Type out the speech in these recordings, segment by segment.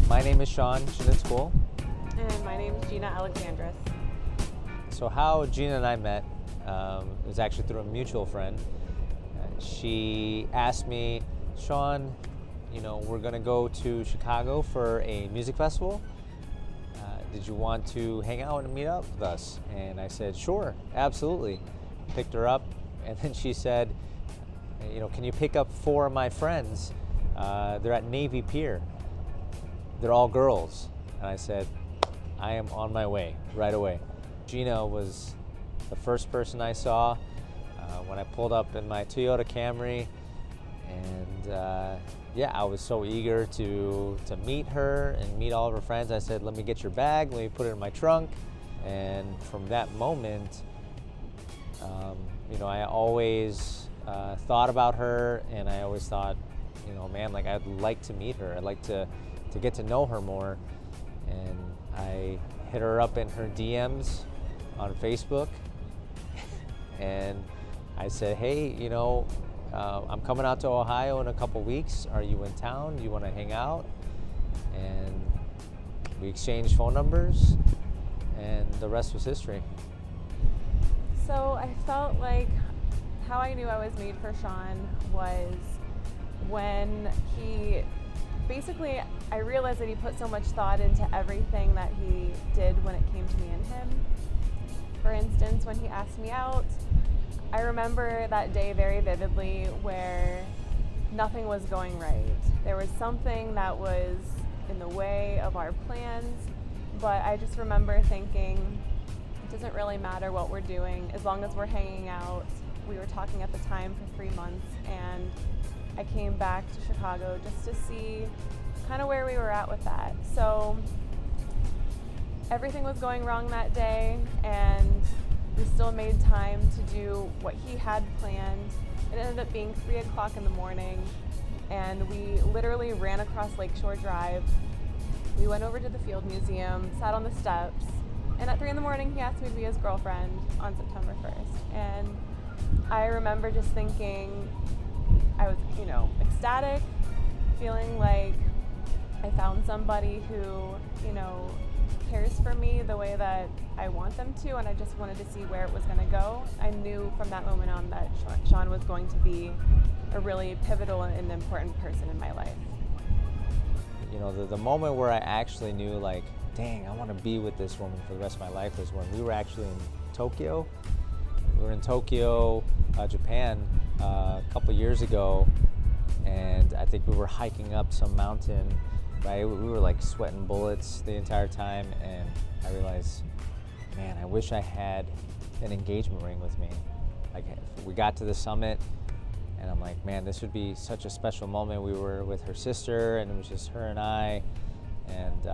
My name is Sean Schnitzkohl. And my name is Gina Alexandris. So how Gina and I met was actually through a mutual friend. She asked me, Sean, we're gonna go to Chicago for a music festival. Did you want to hang out and meet up with us? And I said, sure, absolutely. Picked her up, and then she said, can you pick up 4 of my friends? They're at Navy Pier. They're all girls. And I said, I am on my way right away. Gina was the first person I saw when I pulled up in my Toyota Camry, and I was so eager to meet her and meet all of her friends. I said, let me get your bag, let me put it in my trunk. And from that moment, I always thought about her, and I always thought, I'd like to meet her. I'd like to get to know her more. And I hit her up in her DMs on Facebook, and I said, hey, I'm coming out to Ohio in a couple weeks. Are you in town? Do you want to hang out? And we exchanged phone numbers, and the rest was history. So I felt like how I knew I was made for Sean was when I realized that he put so much thought into everything that he did when it came to me and him. For instance, when he asked me out, I remember that day very vividly where nothing was going right. There was something that was in the way of our plans, but I just remember thinking, it doesn't really matter what we're doing as long as we're hanging out. We were talking at the time for 3 months, and I came back to Chicago just to see kind of where we were at with that. So everything was going wrong that day, and we still made time to do what he had planned. It ended up being 3 o'clock in the morning, and we literally ran across Lakeshore Drive. We went over to the Field Museum, sat on the steps, and at 3 in the morning he asked me to be his girlfriend on September 1st. And I remember just thinking, I was, ecstatic, feeling like I found somebody who, cares for me the way that I want them to, and I just wanted to see where it was going to go. I knew from that moment on that Sean was going to be a really pivotal and important person in my life. The moment where I actually knew, dang, I want to be with this woman for the rest of my life was when we were actually in Tokyo. We were in Tokyo, Japan, a couple years ago, and I think we were hiking up some mountain, right? We were sweating bullets the entire time, and I realized, man, I wish I had an engagement ring with me. We got to the summit, and I'm like, man, this would be such a special moment. We were with her sister, and it was just her and I, and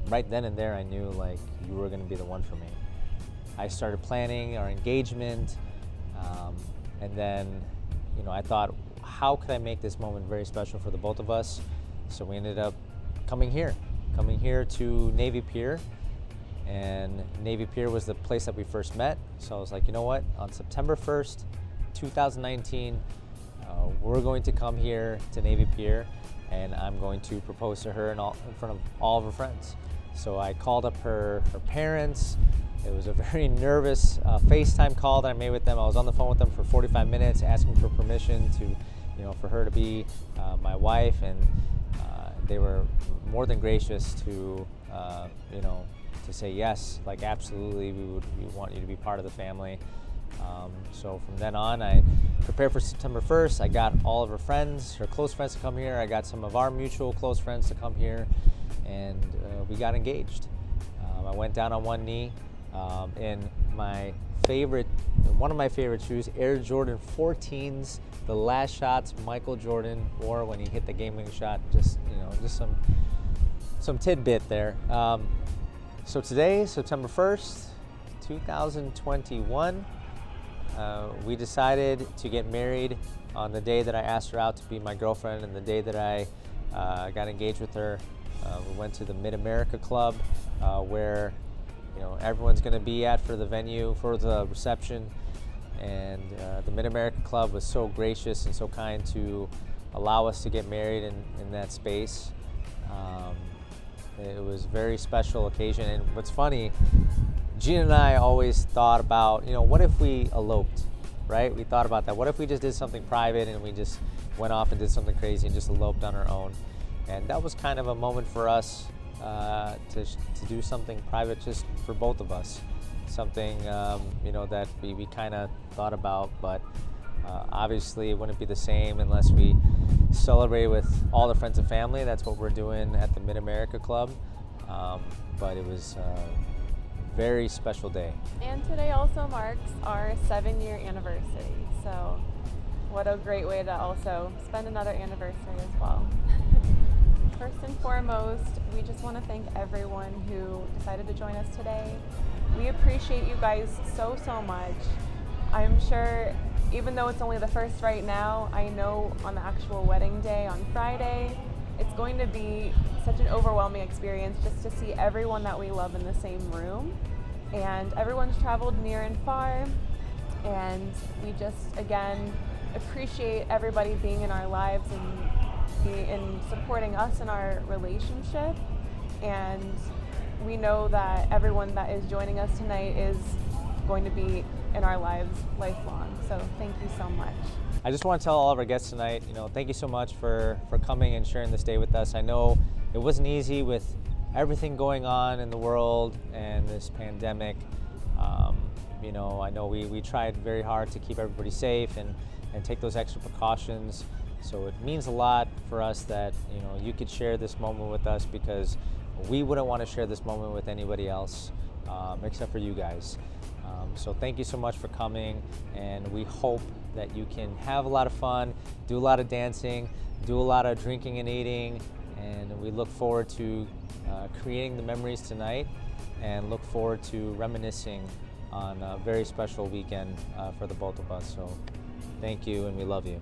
right then and there I knew you were gonna be the one for me. I started planning our engagement, and then I thought, how could I make this moment very special for the both of us? So we ended up coming here to Navy Pier, and Navy Pier was the place that we first met. So I was like, you know what, on September 1st, 2019, we're going to come here to Navy Pier, and I'm going to propose to her in front of all of her friends. So I called up her parents. It was a very nervous FaceTime call that I made with them. I was on the phone with them for 45 minutes asking for permission for her to be my wife, and they were more than gracious to say yes, absolutely, we want you to be part of the family. So from then on, I prepared for September 1st. I got all of her friends, her close friends to come here. I got some of our mutual close friends to come here, and we got engaged. I went down on one knee in one of my favorite shoes, Air Jordan 14s, the last shots Michael Jordan wore when he hit the game-winning shot. Just some tidbit there. So today, September 1st, 2021, we decided to get married on the day that I asked her out to be my girlfriend, and the day that I got engaged with her. We went to the Mid-America Club, where everyone's going to be at for the venue, for the reception. And the Mid-America Club was so gracious and so kind to allow us to get married in that space. It was a very special occasion. And what's funny, Gina and I always thought about, what if we eloped, right? We thought about that. What if we just did something private and we just went off and did something crazy and just eloped on our own? And that was kind of a moment for us to do something private just for both of us. Something, that we kind of thought about, but obviously it wouldn't be the same unless we celebrate with all the friends and family. That's what we're doing at the Mid-America Club. But it was a very special day. And today also marks our 7-year anniversary. So what a great way to also spend another anniversary as well. First and foremost, we just want to thank everyone who decided to join us today. We appreciate you guys so much. I'm sure, even though it's only the first right now, I know on the actual wedding day on Friday, it's going to be such an overwhelming experience just to see everyone that we love in the same room. And everyone's traveled near and far, and we just, again, appreciate everybody being in our lives and supporting us in our relationship. And we know that everyone that is joining us tonight is going to be in our lives lifelong. So thank you so much. I just want to tell all of our guests tonight, thank you so much for coming and sharing this day with us. I know it wasn't easy with everything going on in the world and this pandemic. I know we tried very hard to keep everybody safe and take those extra precautions. So it means a lot for us that you could share this moment with us, because we wouldn't want to share this moment with anybody else except for you guys. So thank you so much for coming, and we hope that you can have a lot of fun, do a lot of dancing, do a lot of drinking and eating, and we look forward to creating the memories tonight and look forward to reminiscing on a very special weekend for the both of us. So thank you, and we love you.